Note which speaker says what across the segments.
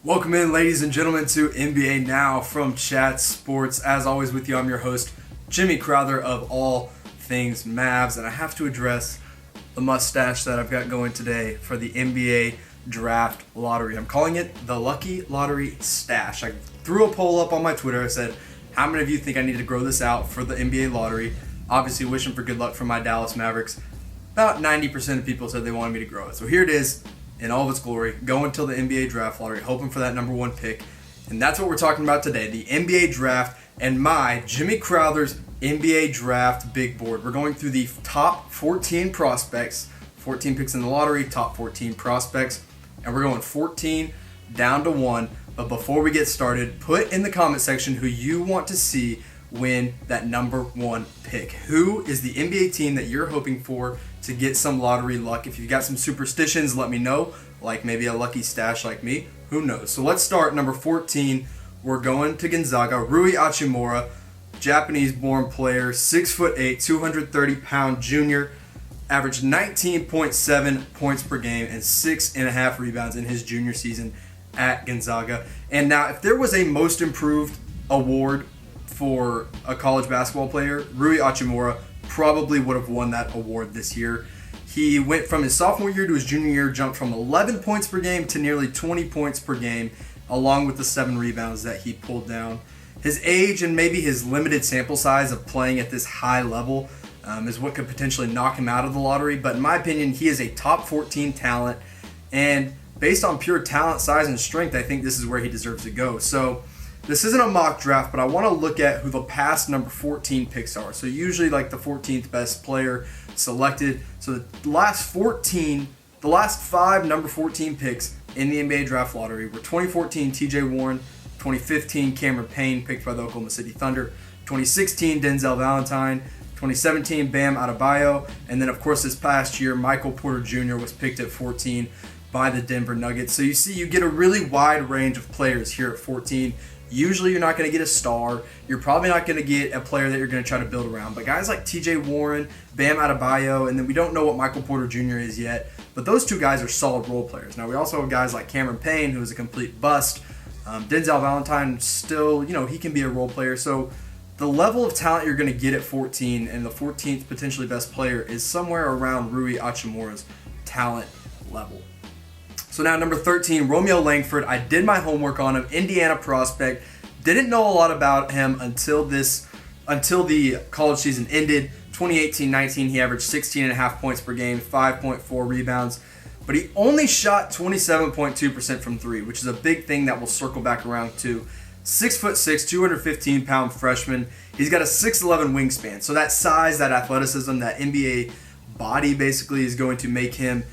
Speaker 1: Welcome in, ladies and gentlemen, to NBA Now from Chat Sports. As always with you, I'm your host, Jimmy Crowther of all things Mavs, and I have to address the mustache that I've got going today for the NBA Draft Lottery. I'm calling it the Lucky Lottery Stash. I threw a poll up on my Twitter. I said, how many of you think I need to grow this out for the NBA Lottery? Obviously, wishing for good luck for my Dallas Mavericks. About 90% of people said they wanted me to grow it. So here it is. In all of its glory, going till the NBA Draft Lottery, hoping for that number one pick. And that's what we're talking about today, the NBA Draft and my, Jimmy Crowther's NBA Draft Big Board. We're going through the top 14 prospects, 14 picks in the lottery, top 14 prospects, and we're going 14 down to 1. But before we get started, put in the comment section who you want to see win that number one pick. Who is the NBA team that you're hoping for to get some lottery luck? If you've got some superstitions, let me know, like maybe a lucky stash like me. Who knows? So let's start number 14. We're going to Gonzaga. Rui Hachimura, Japanese-born player, 6'8", 230-pound junior, averaged 19.7 points per game and 6.5 rebounds in his junior season at Gonzaga. And now, if there was a most improved award for a college basketball player, Rui Hachimura probably would have won that award this year. He went from his sophomore year to his junior year, jumped from 11 points per game to nearly 20 points per game, along with the 7 rebounds that he pulled down. His age and maybe his limited sample size of playing at this high level is what could potentially knock him out of the lottery. But in my opinion, he is a top 14 talent, and based on pure talent, size, and strength, I think this is where he deserves to go. So this isn't a mock draft, but I want to look at who the past number 14 picks are. So usually like the 14th best player selected. So the last 5 number 14 picks in the NBA Draft Lottery were 2014 TJ Warren, 2015 Cameron Payne, picked by the Oklahoma City Thunder, 2016 Denzel Valentine, 2017 Bam Adebayo, and then of course this past year Michael Porter Jr. was picked at 14 by the Denver Nuggets. So you see, you get a really wide range of players here at 14. Usually you're not going to get a star. You're probably not going to get a player that you're going to try to build around. But guys like TJ Warren, Bam Adebayo, and then we don't know what Michael Porter Jr. is yet, but those two guys are solid role players. Now we also have guys like Cameron Payne, who is a complete bust. Denzel Valentine still, he can be a role player. So the level of talent you're going to get at 14 and the 14th potentially best player is somewhere around Rui Hachimura's talent level. So now number 13, Romeo Langford. I did my homework on him, Indiana prospect. Didn't know a lot about him until the college season ended. 2018-19, he averaged 16.5 points per game, 5.4 rebounds. But he only shot 27.2% from 3, which is a big thing that we'll circle back around to. 6'6", 215-pound freshman. He's got a 6'11 wingspan. So that size, that athleticism, that NBA body basically is going to make him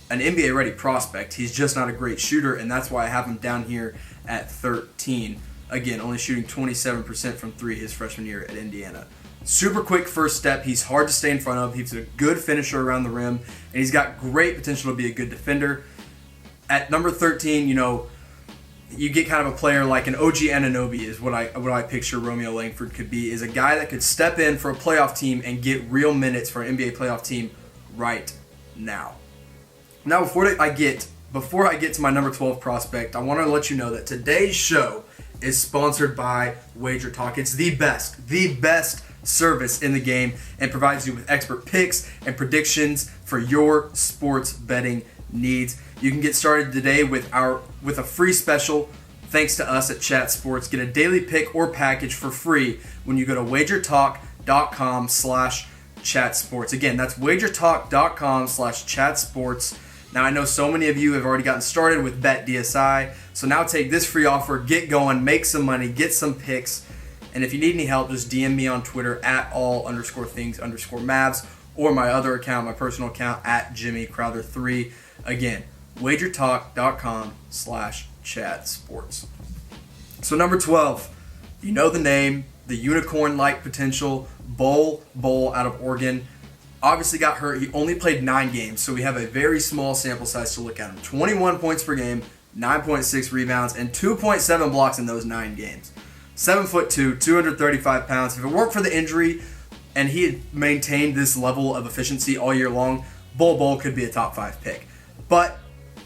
Speaker 1: an NBA-ready prospect. He's just not a great shooter, and that's why I have him down here at 13. Again, only shooting 27% from 3 his freshman year at Indiana. Super quick first step. He's hard to stay in front of. He's a good finisher around the rim, and he's got great potential to be a good defender. At number 13, you get kind of a player like an OG Anunoby is what I picture Romeo Langford could be, is a guy that could step in for a playoff team and get real minutes for an NBA playoff team right now. Now, before I get to my number 12 prospect, I want to let you know that today's show is sponsored by Wager Talk. It's the best service in the game, and provides you with expert picks and predictions for your sports betting needs. You can get started today with a free special thanks to us at Chat Sports. Get a daily pick or package for free when you go to wagertalk.com/chatsports. Again, that's wagertalk.com/chatsports. Now, I know so many of you have already gotten started with BetDSI, so now take this free offer, get going, make some money, get some picks, and if you need any help, just DM me on Twitter at all_things_Mavs, or my other account, my personal account, at Jimmy Crowther 3. Again, wagertalk.com/chatsports. So number 12, you know the name, the unicorn-like potential, Bol out of Oregon. Obviously got hurt. He only played 9 games, so we have a very small sample size to look at him. 21 points per game, 9.6 rebounds, and 2.7 blocks in those 9 games. 7'2", 235 pounds. If it weren't for the injury and he had maintained this level of efficiency all year long, Bol could be a top 5 pick. But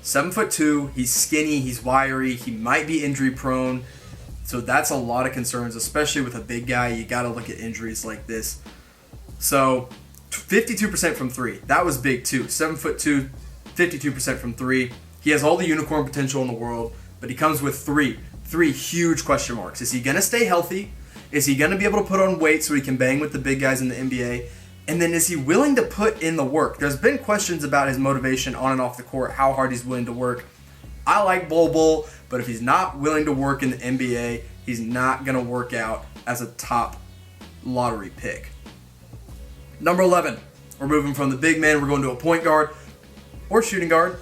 Speaker 1: 7'2", he's skinny, he's wiry, he might be injury prone. So that's a lot of concerns, especially with a big guy. You got to look at injuries like this. So 52% from three. That was big too. 7'2", 52% from three. He has all the unicorn potential in the world, but he comes with three huge question marks. Is he going to stay healthy? Is he going to be able to put on weight so he can bang with the big guys in the NBA? And then is he willing to put in the work? There's been questions about his motivation on and off the court, how hard he's willing to work. I like Bol, but if he's not willing to work in the NBA, he's not going to work out as a top lottery pick. Number 11, we're moving from the big man. We're going to a point guard or shooting guard.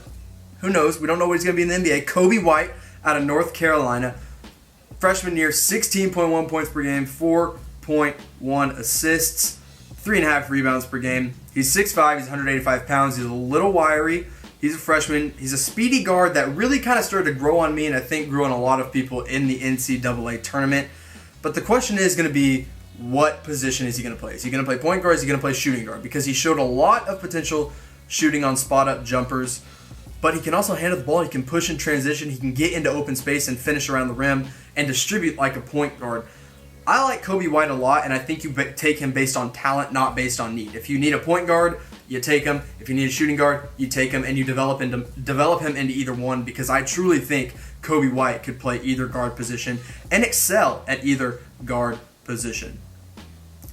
Speaker 1: Who knows? We don't know what he's going to be in the NBA. COBY White out of North Carolina. Freshman year, 16.1 points per game, 4.1 assists, 3.5 rebounds per game. He's 6'5", he's 185 pounds. He's a little wiry. He's a freshman. He's a speedy guard that really kind of started to grow on me and I think grew on a lot of people in the NCAA tournament. But the question is going to be, what position is he going to play? Is he going to play point guard or is he going to play shooting guard? Because he showed a lot of potential shooting on spot-up jumpers, but he can also handle the ball. He can push in transition. He can get into open space and finish around the rim and distribute like a point guard. I like COBY White a lot, and I think you take him based on talent, not based on need. If you need a point guard, you take him. If you need a shooting guard, you take him, and you develop him into either one, because I truly think COBY White could play either guard position and excel at either guard position.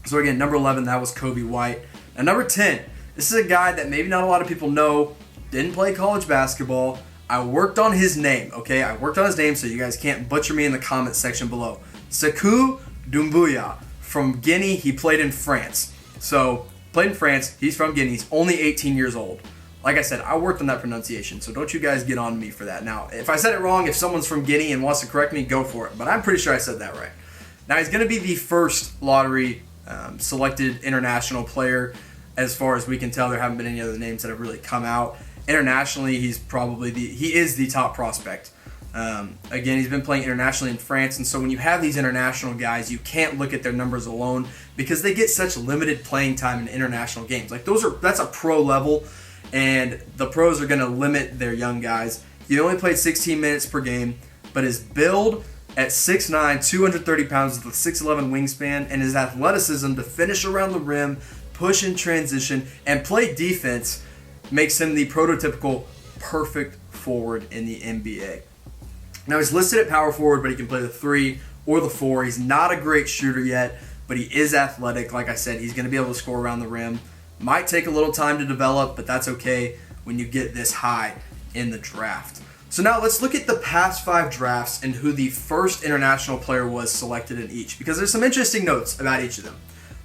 Speaker 1: So again, number 11, that was COBY White. Now number 10, this is a guy that maybe not a lot of people know, didn't play college basketball. I worked on his name, okay? I worked on his name so you guys can't butcher me in the comment section below. SEKOU DOUMBOUYA from Guinea. He played in France. So, played in France. He's from Guinea. He's only 18 years old. Like I said, I worked on that pronunciation, so don't you guys get on me for that. Now, if I said it wrong, if someone's from Guinea and wants to correct me, go for it. But I'm pretty sure I said that right. Now, he's going to be the first lottery selected international player. As far as we can tell, there haven't been any other names that have really come out. Internationally, he is the top prospect. Again, he's been playing internationally in France, and so when you have these international guys, you can't look at their numbers alone because they get such limited playing time in international games. Like that's a pro level, and the pros are going to limit their young guys. He only played 16 minutes per game, but his build at 6'9", 230 pounds with a 6'11 wingspan, and his athleticism to finish around the rim, push in transition, and play defense makes him the prototypical perfect forward in the NBA. Now, he's listed at power forward, but he can play the 3 or the 4. He's not a great shooter yet, but he is athletic. Like I said, he's going to be able to score around the rim. Might take a little time to develop, but that's okay when you get this high in the draft. So now let's look at the past 5 drafts and who the first international player was selected in each, because there's some interesting notes about each of them.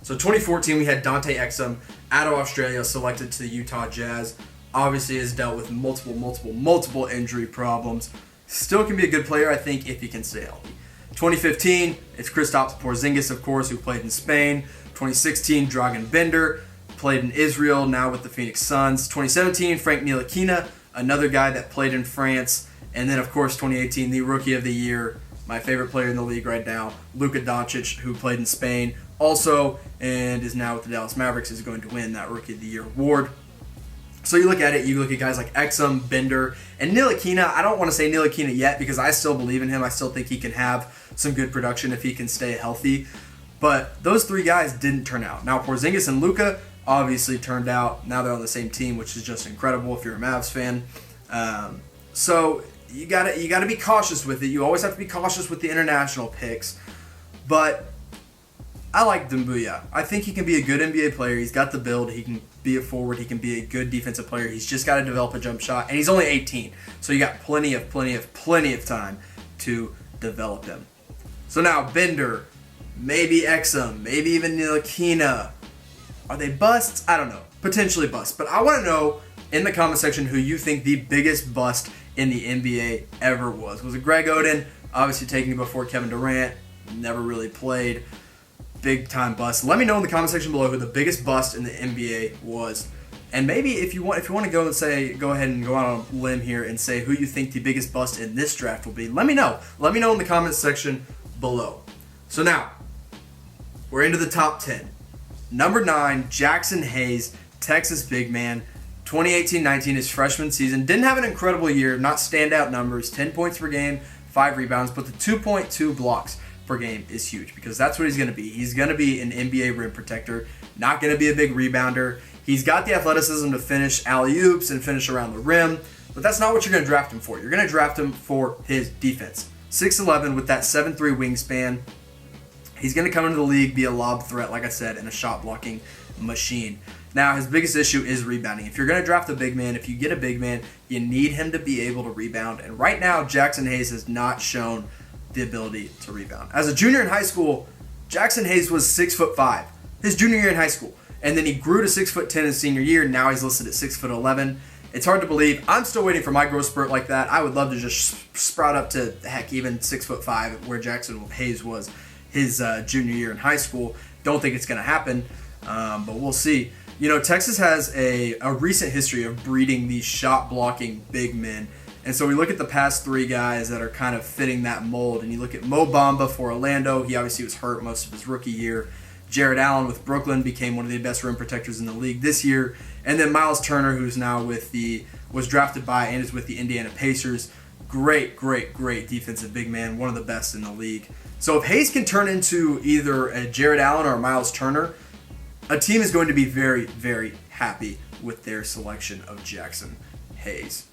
Speaker 1: So 2014, we had Dante Exum out of Australia, selected to the Utah Jazz. Obviously has dealt with multiple injury problems. Still can be a good player, I think, if he can stay healthy. 2015, it's Kristaps Porzingis, of course, who played in Spain. 2016, Dragan Bender, played in Israel, now with the Phoenix Suns. 2017, Frank Ntilikina, another guy that played in France. And then, of course, 2018, the Rookie of the Year, my favorite player in the league right now, Luka Doncic, who played in Spain also and is now with the Dallas Mavericks, is going to win that Rookie of the Year award. So you look at it, you look at guys like Exum, Bender, and Ntilikina. I don't want to say Ntilikina yet because I still believe in him. I still think he can have some good production if he can stay healthy. But those 3 guys didn't turn out. Now, Porzingis and Luka obviously turned out. Now they're on the same team, which is just incredible if you're a Mavs fan. So you gotta be cautious with it. You always have to be cautious with the international picks. But I like Doumbouya. I think he can be a good NBA player. He's got the build. He can be a forward. He can be a good defensive player. He's just got to develop a jump shot. And he's only 18. So you got plenty of time to develop him. So now, Bender, maybe Exum, maybe even Ntilikina. Are they busts? I don't know. Potentially busts. But I want to know in the comment section who you think the biggest bust in the NBA ever was. Was it Greg Oden? Obviously taking it before Kevin Durant. Never really played. Big time bust. Let me know in the comment section below who the biggest bust in the NBA was. And maybe if you want to go ahead and go out on a limb here and say who you think the biggest bust in this draft will be, let me know. Let me know in the comment section below. So now, we're into the top 10. Number 9, Jackson Hayes, Texas big man, 2018-19, his freshman season, didn't have an incredible year, not standout numbers, 10 points per game, 5 rebounds, but the 2.2 blocks per game is huge because that's what he's going to be. He's going to be an NBA rim protector, not going to be a big rebounder. He's got the athleticism to finish alley-oops and finish around the rim, but that's not what you're going to draft him for. You're going to draft him for his defense. 6'11" with that 7'3" wingspan. He's going to come into the league, be a lob threat, like I said, and a shot blocking machine. Now, his biggest issue is rebounding. If you're going to draft a big man, if you get a big man, you need him to be able to rebound. And right now, Jaxson Hayes has not shown the ability to rebound. As a junior in high school, Jaxson Hayes was 6'5", his junior year in high school. And then he grew to 6'10" his senior year. Now he's listed at 6'11". It's hard to believe. I'm still waiting for my growth spurt like that. I would love to just sprout up to, heck, even 6'5", where Jaxson Hayes was his junior year in high school. Don't think it's going to happen, but we'll see. You know, Texas has a recent history of breeding these shot-blocking big men. And so we look at the past 3 guys that are kind of fitting that mold. And you look at Mo Bamba for Orlando. He obviously was hurt most of his rookie year. Jarrett Allen with Brooklyn became one of the best rim protectors in the league this year. And then Miles Turner, who's now was drafted by and is with the Indiana Pacers. Great defensive big man, one of the best in the league. So if Hayes can turn into either a Jarrett Allen or a Miles Turner, a team is going to be very, very happy with their selection of Jaxson Hayes.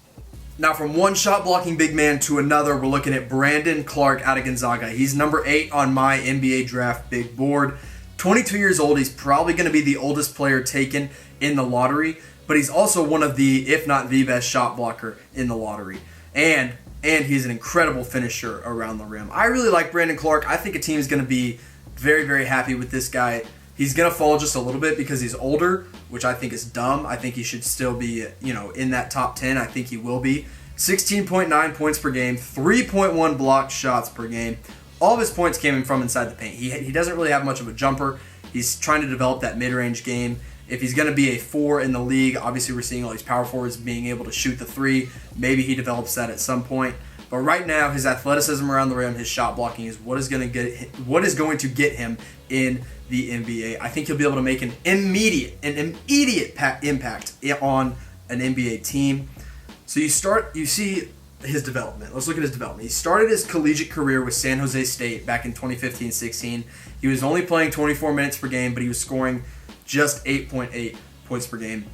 Speaker 1: Now, from one shot-blocking big man to another, we're looking at Brandon Clarke out of Gonzaga. He's number 8 on my NBA draft big board. 22 years old. He's probably going to be the oldest player taken in the lottery, but he's also one of the, if not the best shot blocker in the lottery. And he's an incredible finisher around the rim. I really like Brandon Clarke. I think a team is going to be very, very happy with this guy. He's going to fall just a little bit because he's older, which I think is dumb. I think he should still be, in that top 10. I think he will be. 16.9 points per game, 3.1 blocked shots per game. All of his points came from inside the paint. He doesn't really have much of a jumper. He's trying to develop that mid-range game. If he's going to be a 4 in the league, obviously we're seeing all these power forwards being able to shoot the 3. Maybe he develops that at some point. But right now, his athleticism around the rim, his shot blocking is what is going to get him in the NBA. I think he'll be able to make an immediate impact on an NBA team. So you see his development. Let's look at his development. He started his collegiate career with San Jose State back in 2015-16. He was only playing 24 minutes per game, but he was scoring just 8.8 points per game.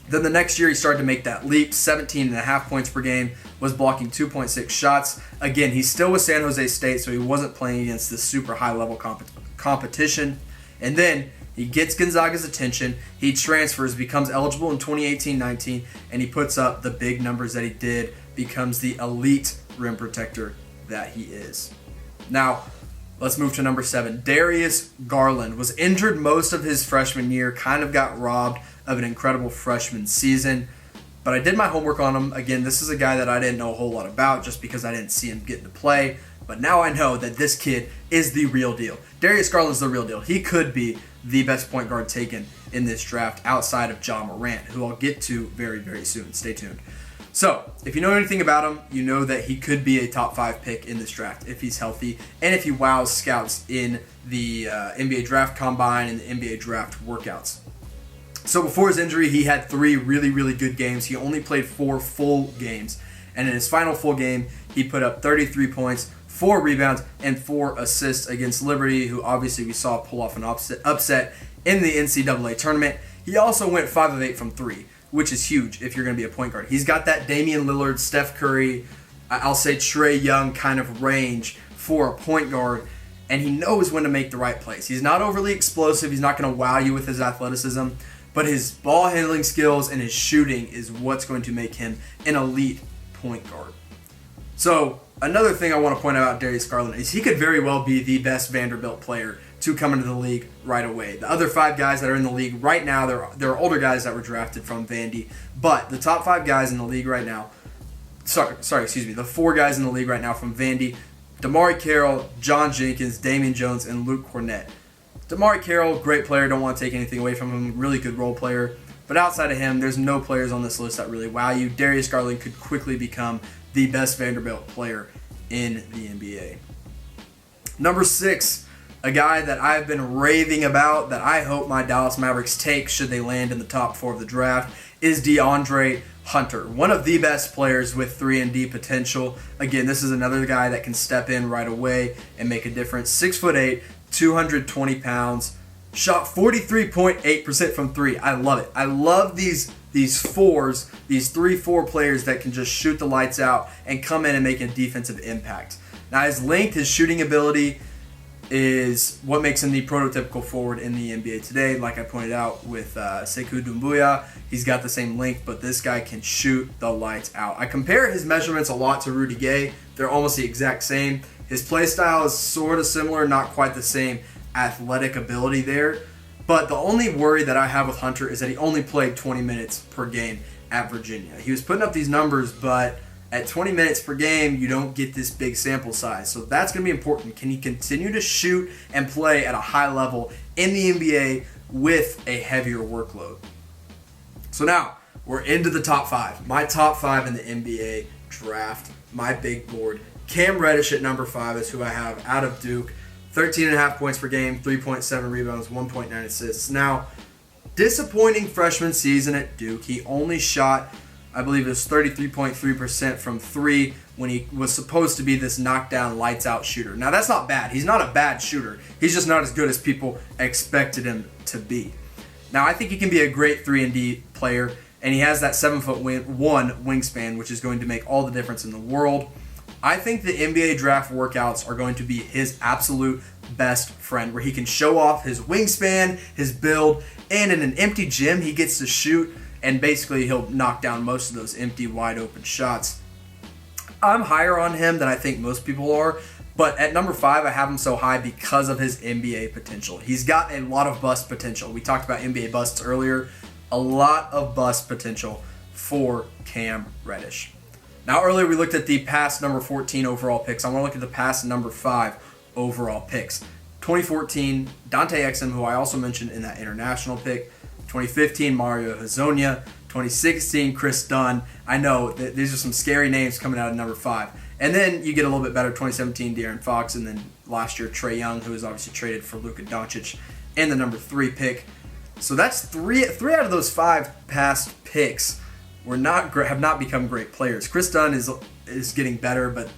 Speaker 1: Then the next year he started to make that leap, 17.5 points per game, was blocking 2.6 shots. Again, he's still with San Jose State, so he wasn't playing against this super high-level competition. And then he gets Gonzaga's attention. He transfers, becomes eligible in 2018-19, and he puts up the big numbers that he did, becomes the elite rim protector that he is. Now, let's move to number 7. Darius Garland was injured most of his freshman year, kind of got robbed of an incredible freshman season. But I did my homework on him. Again, this is a guy that I didn't know a whole lot about just because I didn't see him get to play. But now I know that this kid is the real deal. Darius Garland's the real deal. He could be the best point guard taken in this draft outside of Ja Morant, who I'll get to very, very soon. Stay tuned. So, if you know anything about him, you know that he could be a top 5 pick in this draft if he's healthy and if he wows scouts in the NBA Draft Combine and the NBA Draft workouts. So before his injury, he had 3 really, really good games. He only played 4 full games. And in his final full game, he put up 33 points, 4 rebounds, and 4 assists against Liberty, who obviously we saw pull off an upset in the NCAA tournament. He also went 5 of 8 from 3, which is huge if you're going to be a point guard. He's got that Damian Lillard, Steph Curry, I'll say Trae Young kind of range for a point guard, and he knows when to make the right plays. He's not overly explosive. He's not going to wow you with his athleticism, but his ball handling skills and his shooting is what's going to make him an elite point guard. So another thing I want to point out about Darius Garland is he could very well be the best Vanderbilt player to come into the league right away. The other 5 guys that are in the league right now, they're older guys that were drafted from Vandy, but the top 5 guys in the league right now, the 4 guys in the league right now from Vandy, Damari Carroll, John Jenkins, Damian Jones, and Luke Cornett. Damari Carroll, great player, don't want to take anything away from him, really good role player, but outside of him, there's no players on this list that really wow you. Darius Garland could quickly become the best Vanderbilt player in the NBA. Number 6, a guy that I've been raving about that I hope my Dallas Mavericks take should they land in the top 4 of the draft, is DeAndre Hunter, one of the best players with 3-and-D potential. Again, this is another guy that can step in right away and make a difference. 6'8", 220 pounds, shot 43.8% from three. I love it. I love these fours, these 3-4 players that can just shoot the lights out and come in and make a defensive impact. Now, his length, his shooting ability is what makes him the prototypical forward in the NBA today. Like I pointed out with SEKOU DOUMBOUYA, he's got the same length, but this guy can shoot the lights out. I compare his measurements a lot to Rudy Gay. They're almost the exact same. His play style is sort of similar, not quite the same athletic ability there. But the only worry that I have with Hunter is that he only played 20 minutes per game at Virginia. He was putting up these numbers, but at 20 minutes per game, you don't get this big sample size. So that's going to be important. Can he continue to shoot and play at a high level in the NBA with a heavier workload? So now, we're into the top 5. My top 5 in the NBA draft, my big board. Cam Reddish at number 5 is who I have out of Duke. 13.5 points per game, 3.7 rebounds, 1.9 assists. Now, disappointing freshman season at Duke. He only shot, I believe it was 33.3% from three when he was supposed to be this knockdown, lights-out shooter. Now, that's not bad. He's not a bad shooter. He's just not as good as people expected him to be. Now, I think he can be a great 3-and-D player, and he has that 7'1" wingspan, which is going to make all the difference in the world. I think the NBA draft workouts are going to be his absolute best friend, where he can show off his wingspan, his build, and in an empty gym, he gets to shoot, and basically he'll knock down most of those empty, wide-open shots. I'm higher on him than I think most people are, but at number 5, I have him so high because of his NBA potential. He's got a lot of bust potential. We talked about NBA busts earlier. A lot of bust potential for Cam Reddish. Now, earlier we looked at the past number 14 overall picks. I want to look at the past number 5 overall picks. 2014, Dante Exum, who I also mentioned in that international pick. 2015, Mario Hezonja. 2016, Chris Dunn. I know that these are some scary names coming out of number 5. And then you get a little bit better, 2017, De'Aaron Fox, and then last year, Trae Young, who was obviously traded for Luka Doncic, and the number 3 pick. So that's three out of those 5 past picks have not become great players. Chris Dunn is getting better, but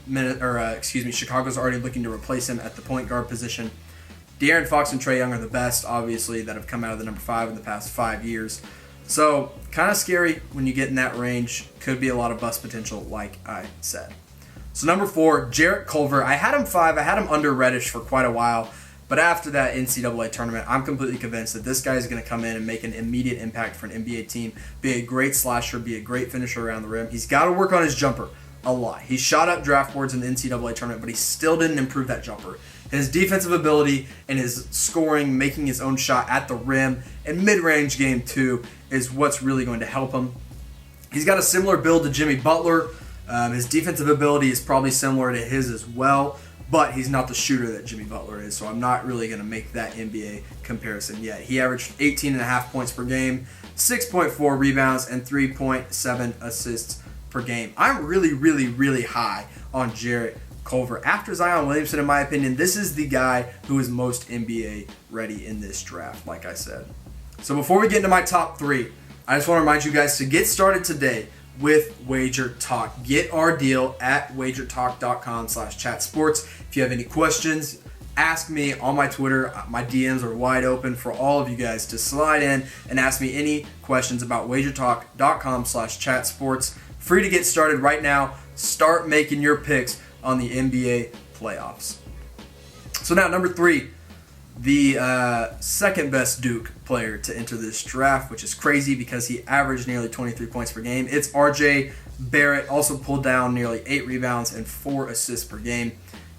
Speaker 1: Chicago's already looking to replace him at the point guard position. De'Aaron Fox and Trae Young are the best, obviously, that have come out of the number 5 in the past 5 years. So kind of scary when you get in that range. Could be a lot of bust potential, like I said. So number 4, Jarrett Culver. I had him 5. I had him under Reddish for quite a while. But after that NCAA tournament, I'm completely convinced that this guy is going to come in and make an immediate impact for an NBA team, be a great slasher, be a great finisher around the rim. He's got to work on his jumper a lot. He shot up draft boards in the NCAA tournament, but he still didn't improve that jumper. His defensive ability and his scoring, making his own shot at the rim, and mid-range game too is what's really going to help him. He's got a similar build to Jimmy Butler. His defensive ability is probably similar to his as well. But he's not the shooter that Jimmy Butler is, so I'm not really going to make that NBA comparison yet. He averaged 18.5 points per game, 6.4 rebounds, and 3.7 assists per game. I'm really, really, really high on Jarrett Culver. After Zion Williamson, in my opinion, this is the guy who is most NBA ready in this draft, like I said. So before we get into my top 3, I just want to remind you guys to get started today with Wager Talk. Get our deal at wagertalk.com/chatsports. If you have any questions, ask me on my Twitter. My DMs are wide open for all of you guys to slide in and ask me any questions about wagertalk.com/chatsports. Free to get started right now. Start making your picks on the NBA playoffs. So now, number 3, the second best Duke player to enter this draft, which is crazy because he averaged nearly 23 points per game. It's RJ Barrett, also pulled down nearly 8 rebounds and 4 assists per game.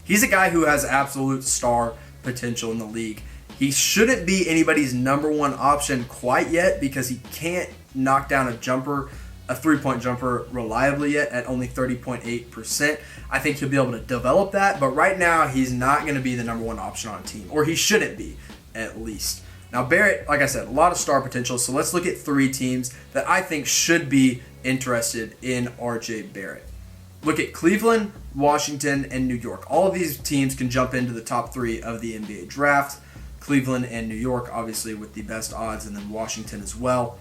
Speaker 1: He's a guy who has absolute star potential in the league. He shouldn't be anybody's number 1 option quite yet because he can't knock down a 3-point jumper reliably yet at only 30.8%. I think he'll be able to develop that, but right now he's not going to be the number 1 option on a team, or he shouldn't be, at least. Now Barrett, like I said, a lot of star potential, so let's look at 3 teams that I think should be interested in RJ Barrett. Look at Cleveland, Washington, and New York. All of these teams can jump into the top 3 of the NBA draft. Cleveland and New York, obviously, with the best odds, and then Washington as well.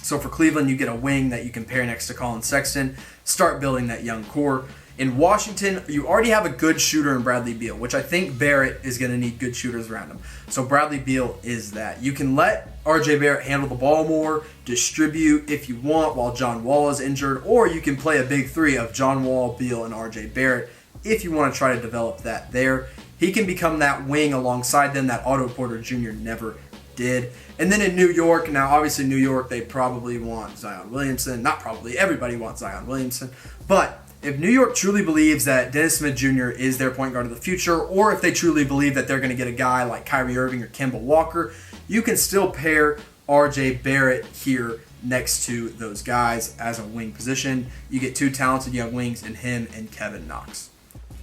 Speaker 1: So for Cleveland, you get a wing that you can pair next to Colin Sexton, start building that young core. In Washington, you already have a good shooter in Bradley Beal, which I think Barrett is going to need good shooters around him. So Bradley Beal is that. You can let RJ Barrett handle the ball more, distribute if you want while John Wall is injured, or you can play a big three of John Wall, Beal, and RJ Barrett if you want to try to develop that there. He can become that wing alongside them that Otto Porter Jr. never did. And then in New York, now obviously New York, they probably want Zion Williamson. Not probably, everybody wants Zion Williamson. But if New York truly believes that Dennis Smith Jr. is their point guard of the future, or if they truly believe that they're going to get a guy like Kyrie Irving or Kemba Walker, you can still pair RJ Barrett here next to those guys as a wing position. You get two talented young wings in him and Kevin Knox.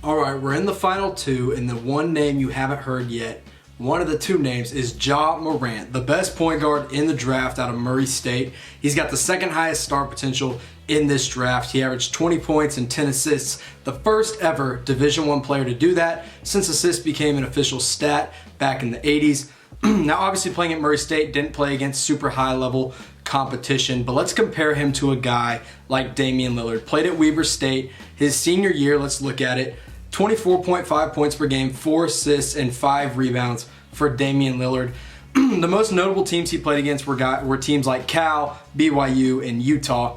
Speaker 1: All right, we're in the final two, and the one name you haven't heard yet, one of the two names is Ja Morant, the best point guard in the draft out of Murray State. He's got the second highest star potential in this draft. He averaged 20 points and 10 assists, the first ever Division I player to do that since assists became an official stat back in the 80s. Now, obviously playing at Murray State, didn't play against super high level competition, but let's compare him to a guy like Damian Lillard. Played at Weber State. His senior year, let's look at it. 24.5 points per game, 4 assists, and 5 rebounds for Damian Lillard. The most notable teams he played against were teams like Cal, BYU, and Utah.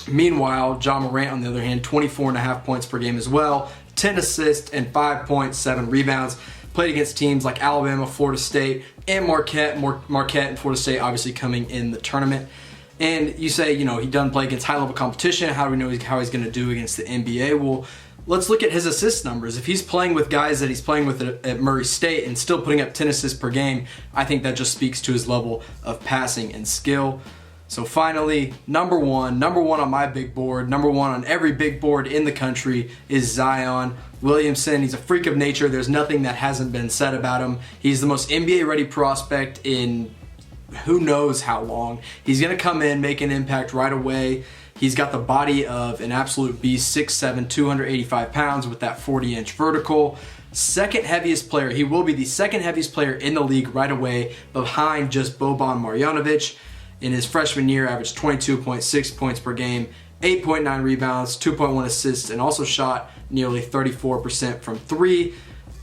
Speaker 1: Meanwhile, Ja Morant, on the other hand, 24.5 points per game as well, 10 assists, and 5.7 rebounds. Played against teams like Alabama, Florida State, and Marquette. Marquette and Florida State obviously coming in the tournament. And you say, he doesn't play against high-level competition. How do we know how he's going to do against the NBA? Well, let's look at his assist numbers. If he's playing with guys that he's playing with at Murray State and still putting up 10 assists per game, I think that just speaks to his level of passing and skill. So finally, number one on my big board, number one on every big board in the country is Zion Williamson. He's a freak of nature. There's nothing that hasn't been said about him. He's the most NBA-ready prospect in who knows how long. He's going to come in, make an impact right away. He's got the body of an absolute beast, 6'7", 285 pounds with that 40-inch vertical. Second heaviest player. He will be the second heaviest player in the league right away, behind just Boban Marjanovic. In his freshman year, averaged 22.6 points per game, 8.9 rebounds, 2.1 assists, and also shot nearly 34% from three.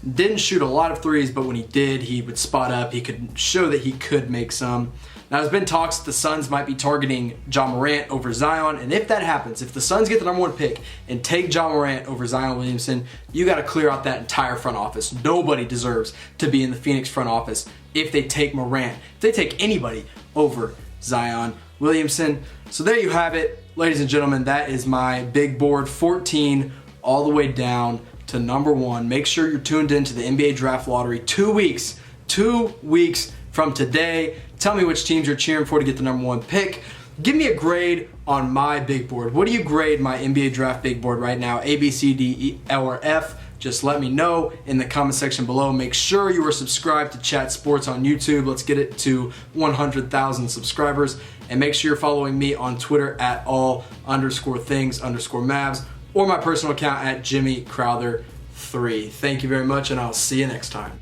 Speaker 1: Didn't shoot a lot of threes, but when he did, he would spot up. He could show that he could make some. Now, there's been talks that the Suns might be targeting Ja Morant over Zion, and if that happens, if the Suns get the number one pick and take Ja Morant over Zion Williamson, you got to clear out that entire front office. Nobody deserves to be in the Phoenix front office if they take Morant, if they take anybody over Zion Williamson. So there you have it, ladies and gentlemen. That is my big board, 14 all the way down to number one. Make sure you're tuned into the NBA Draft Lottery 2 weeks from today. Tell me which teams you're cheering for to get the number one pick. Give me a grade on my big board. What do you grade my NBA Draft big board right now? A, B, C, D, E, L, or F? Just let me know in the comment section below. Make sure you are subscribed to Chat Sports on YouTube. Let's get it to 100,000 subscribers. And make sure you're following me on Twitter at all_things_Mavs, or my personal account at Jimmy Crowther 3. Thank you very much, and I'll see you next time.